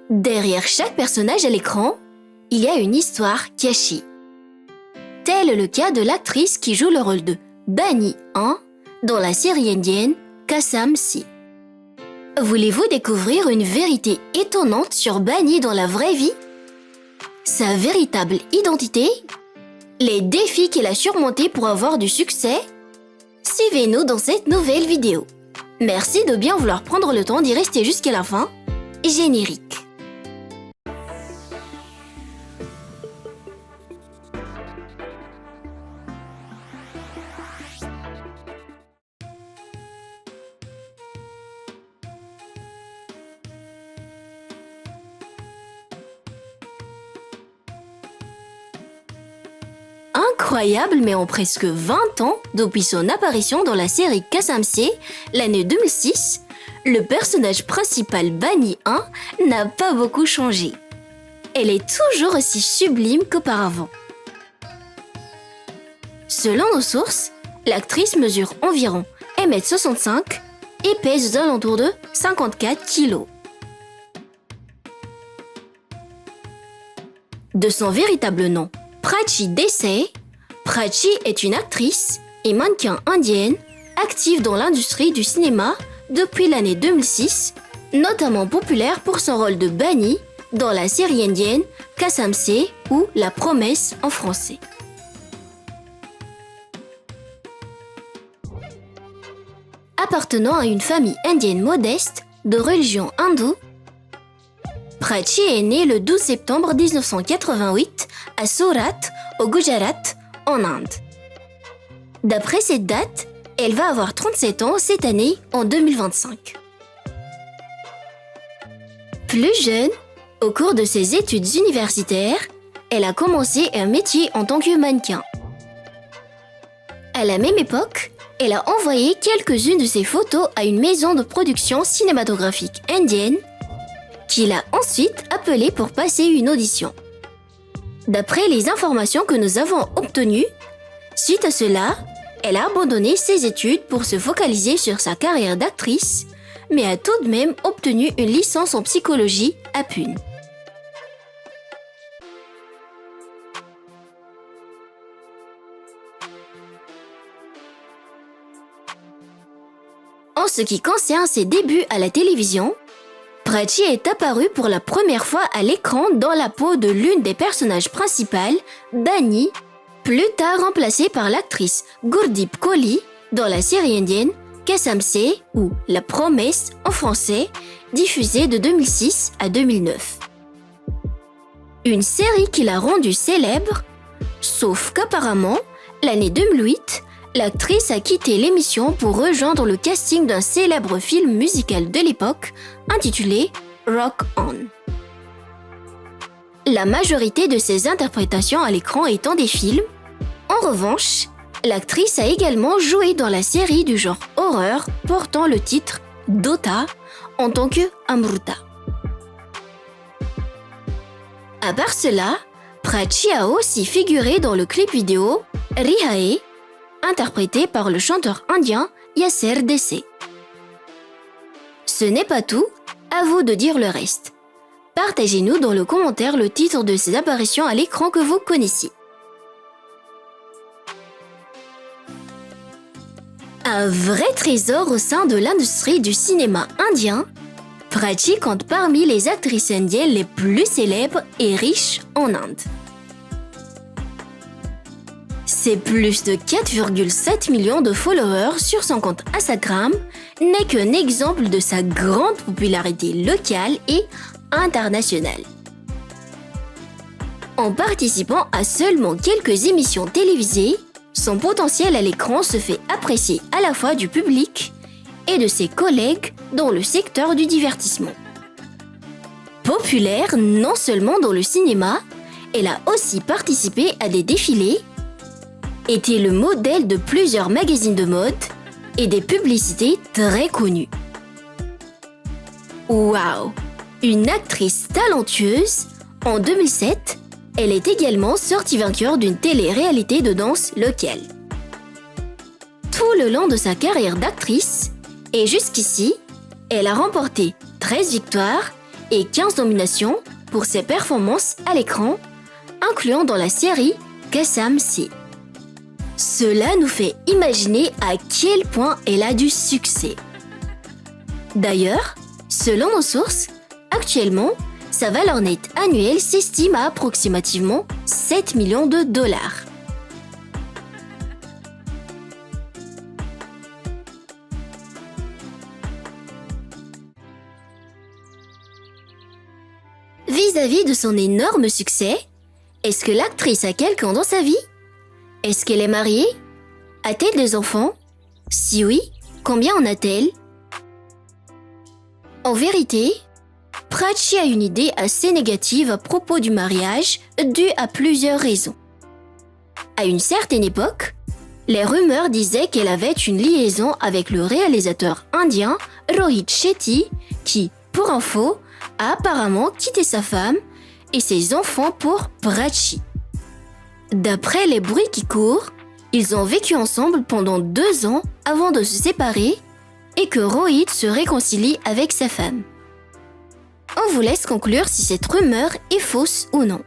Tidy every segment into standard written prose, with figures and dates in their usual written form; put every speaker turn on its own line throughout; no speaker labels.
Derrière chaque personnage à l'écran, il y a une histoire cachée. Tel est le cas de l'actrice qui joue le rôle de Bani Han dans la série indienne Kasam Si. Voulez-vous découvrir une vérité étonnante sur Bani dans la vraie vie? Sa véritable identité? Les défis qu'elle a surmontés pour avoir du succès? Suivez-nous dans cette nouvelle vidéo. Merci de bien vouloir prendre le temps d'y rester jusqu'à la fin. Générique. Incroyable, mais en presque 20 ans depuis son apparition dans la série Kasam Si, l'année 2006, le personnage principal Bani Han n'a pas beaucoup changé. Elle est toujours aussi sublime qu'auparavant. Selon nos sources, l'actrice mesure environ 1m65 et pèse aux alentours de 54 kg. De son véritable nom, Prachi Desai, Prachi est une actrice et mannequin indienne active dans l'industrie du cinéma depuis l'année 2006, notamment populaire pour son rôle de Bani dans la série indienne Kasam Si ou La Promesse en français. Appartenant à une famille indienne modeste de religion hindoue, Prachi est née le 12 septembre 1988 à Surat, au Gujarat, en Inde. D'après cette date, elle va avoir 37 ans cette année en 2025. Plus jeune, au cours de ses études universitaires, elle a commencé un métier en tant que mannequin. À la même époque, elle a envoyé quelques-unes de ses photos à une maison de production cinématographique indienne qui l'a ensuite appelée pour passer une audition. D'après les informations que nous avons obtenues, suite à cela, elle a abandonné ses études pour se focaliser sur sa carrière d'actrice, mais a tout de même obtenu une licence en psychologie à Pune. En ce qui concerne ses débuts à la télévision, Prachi est apparue pour la première fois à l'écran dans la peau de l'une des personnages principales, Bani, plus tard remplacée par l'actrice Gurdeep Kohli dans la série indienne Kasam Si ou La Promesse en français, diffusée de 2006 à 2009. Une série qui l'a rendue célèbre, sauf qu'apparemment, l'année 2008, l'actrice a quitté l'émission pour rejoindre le casting d'un célèbre film musical de l'époque intitulé Rock On. La majorité de ses interprétations à l'écran étant des films. En revanche, l'actrice a également joué dans la série du genre horreur portant le titre Dota en tant que Amruta. À part cela, Prachi a aussi figuré dans le clip vidéo Rihae, interprété par le chanteur indien Yasser Desai. Ce n'est pas tout, à vous de dire le reste. Partagez-nous dans le commentaire le titre de ces apparitions à l'écran que vous connaissiez. Un vrai trésor au sein de l'industrie du cinéma indien, Prachi compte parmi les actrices indiennes les plus célèbres et riches en Inde. Ses plus de 4,7 millions de followers sur son compte Instagram n'est qu'un exemple de sa grande popularité locale et internationale. En participant à seulement quelques émissions télévisées, son potentiel à l'écran se fait apprécier à la fois du public et de ses collègues dans le secteur du divertissement. Populaire non seulement dans le cinéma, elle a aussi participé à des défilés, était le modèle de plusieurs magazines de mode et des publicités très connues. Waouh! Une actrice talentueuse, en 2007, elle est également sortie vainqueur d'une télé-réalité de danse locale. Tout le long de sa carrière d'actrice, et jusqu'ici, elle a remporté 13 victoires et 15 nominations pour ses performances à l'écran, incluant dans la série Kassam C. Cela nous fait imaginer à quel point elle a du succès. D'ailleurs, selon nos sources, actuellement, sa valeur nette annuelle s'estime à approximativement 7 millions de dollars. Vis-à-vis de son énorme succès, est-ce que l'actrice a quelqu'un dans sa vie? Est-ce qu'elle est mariée? A-t-elle des enfants? Si oui, combien en a-t-elle? En vérité, Prachi a une idée assez négative à propos du mariage due à plusieurs raisons. À une certaine époque, les rumeurs disaient qu'elle avait une liaison avec le réalisateur indien Rohit Shetty qui, pour info, a apparemment quitté sa femme et ses enfants pour Prachi. D'après les bruits qui courent, ils ont vécu ensemble pendant 2 ans avant de se séparer et que Rohit se réconcilie avec sa femme. On vous laisse conclure si cette rumeur est fausse ou non.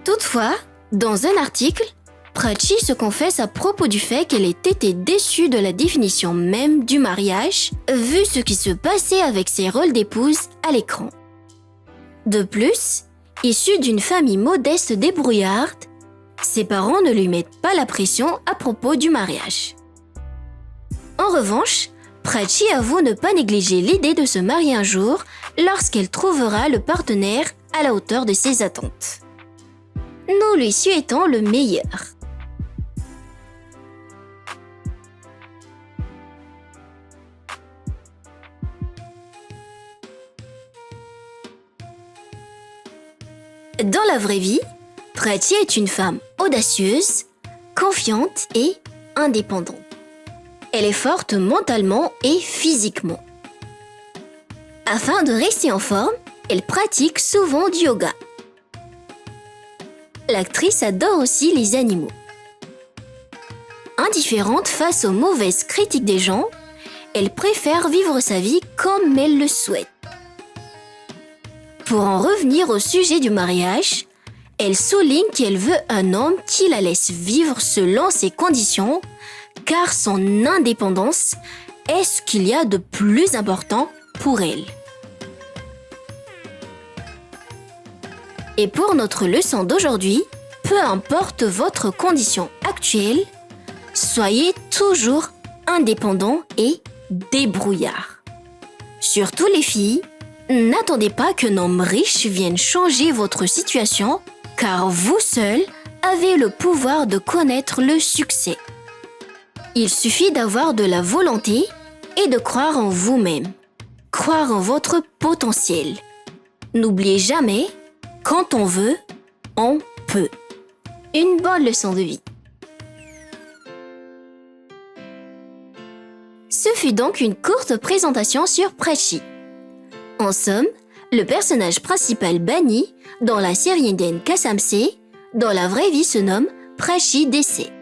Toutefois, dans un article, Prachi se confesse à propos du fait qu'elle ait été déçue de la définition même du mariage, vu ce qui se passait avec ses rôles d'épouse à l'écran. De plus, issue d'une famille modeste débrouillarde, ses parents ne lui mettent pas la pression à propos du mariage. En revanche, Prachi avoue ne pas négliger l'idée de se marier un jour lorsqu'elle trouvera le partenaire à la hauteur de ses attentes. Nous lui souhaitons le meilleur. Dans la vraie vie, Prachi est une femme audacieuse, confiante et indépendante. Elle est forte mentalement et physiquement. Afin de rester en forme, elle pratique souvent du yoga. L'actrice adore aussi les animaux. Indifférente face aux mauvaises critiques des gens, elle préfère vivre sa vie comme elle le souhaite. Pour en revenir au sujet du mariage, elle souligne qu'elle veut un homme qui la laisse vivre selon ses conditions, car son indépendance est ce qu'il y a de plus important pour elle. Et pour notre leçon d'aujourd'hui, peu importe votre condition actuelle, soyez toujours indépendant et débrouillard. Surtout les filles, n'attendez pas qu'un homme riche vienne changer votre situation, car vous seul avez le pouvoir de connaître le succès. Il suffit d'avoir de la volonté et de croire en vous-même. Croire en votre potentiel. N'oubliez jamais, quand on veut, on peut. Une bonne leçon de vie. Ce fut donc une courte présentation sur Prachi. En somme, le personnage principal Bani dans la série indienne Kassam C, dans la vraie vie se nomme Prachi DC.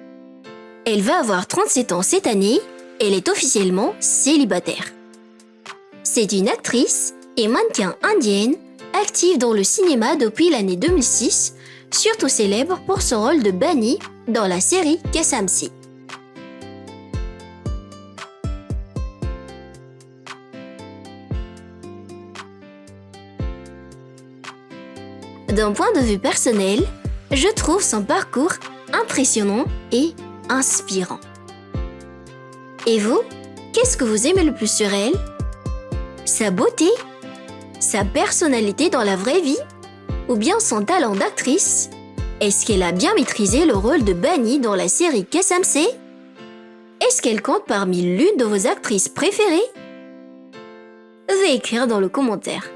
Elle va avoir 37 ans cette année, elle est officiellement célibataire. C'est une actrice et mannequin indienne active dans le cinéma depuis l'année 2006, surtout célèbre pour son rôle de Bani dans la série Kassam C. D'un point de vue personnel, je trouve son parcours impressionnant et inspirant. Et vous, qu'est-ce que vous aimez le plus sur elle? Sa beauté? Sa personnalité dans la vraie vie? Ou bien son talent d'actrice? Est-ce qu'elle a bien maîtrisé le rôle de Bani dans la série Kassam C? Est-ce qu'elle compte parmi l'une de vos actrices préférées? Veuillez écrire dans le commentaire.